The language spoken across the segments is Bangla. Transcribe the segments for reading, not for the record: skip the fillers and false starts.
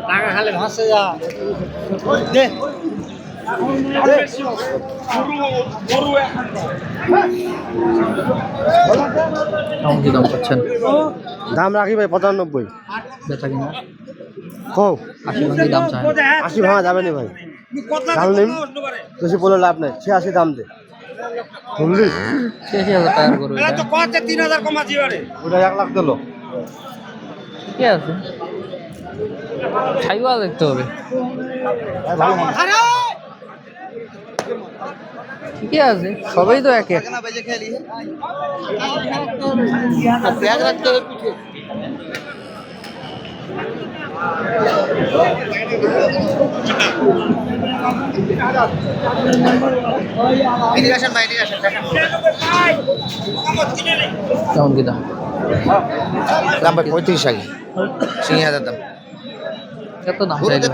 টাকা খালি ভাসে যা কেমন কি দাম পাচ্ছেন? দাম রাখি ভাই 95। বেচা কিনা কও 80 ভাঙি দাম চায়। 80 ভাঙা যাবে না ভাই, দাম নেই বেশি বলে লাভ নাই। 86 দাম দে, শুনলি? 86,000 টাকার গরু এটা। ওটা 1 লাখ দিল। ঠিকই আছে, খাইবা দেখতে হবে। ঠিকই আছে, সবাই তো এক এক। কেমন কি দাম? দাম ভাই 35 আগে, 6000 দাম। কত দাম চাইলে?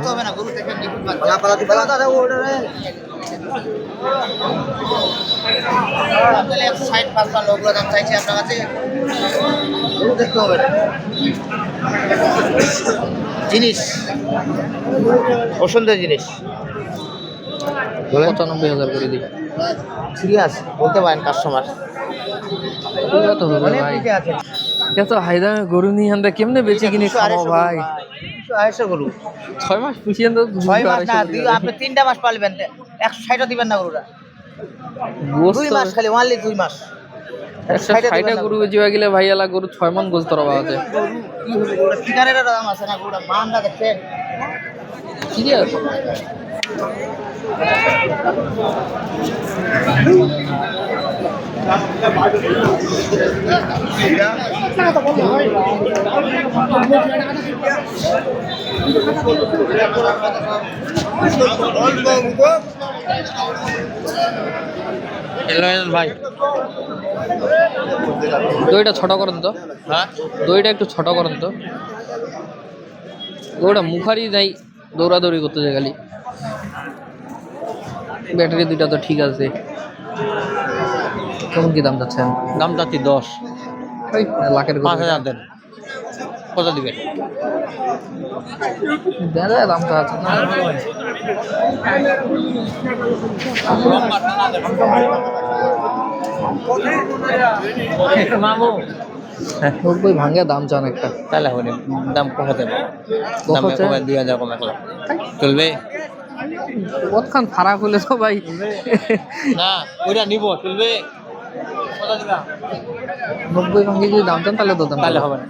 জিনিস পছন্দের জিনিস 95,000 করে দিই। সিরিয়াস বলতে পারেন কাস্টমার। কত হবে ভাই? এত হাই দামে গরু নিয়ে আমরা কেমনে বেচে কিনে খাবো ভাই? 250 গরু 6 মাস পুষিয়ে তো 6 মাস না, আপনি 3টা মাস পালবেন, 160 দিবেন না গরুটা। 2 মাস খালি, ওনলি 2 মাস। 160টা গরু বেচিবা গেলে ভাই এলা গরু 6 মণ গোস্ত রবা আছে। কি হবে গরুটা? কিনারের দাম আছে না, গরুটা মানটা দেখছেন? ঠিক আছে, ভাই দইটা ছোট করেন তো। হ্যাঁ, দইটা একটু ছোট করেন তো। ওটা মুখারি নাই, দৌড়াদৌড়ি করতে যায় খালি। ব্যাটারি দুইটা তো ঠিক আছে। কেমন কি দাম যাচ্ছেন? দাম যাচ্ছি 10। ওই লাখের গরু। 5000 দেন, কত দিবেন? দাদা দাম তো আছে না। মামু 90 ভাঙে দাম চান একটা। তাহলে হবে দাম কমাতে হবে, দাম কমাতে? কমায় 2000 কম একলা চলবে কতক্ষণ খারাপ হলে তো ভাই। না, ওইটা নিব, চলবে? কত দিবা? 90 ভাঙে যদি দাম চান তাহলে তো দাম তাহলে হবে না।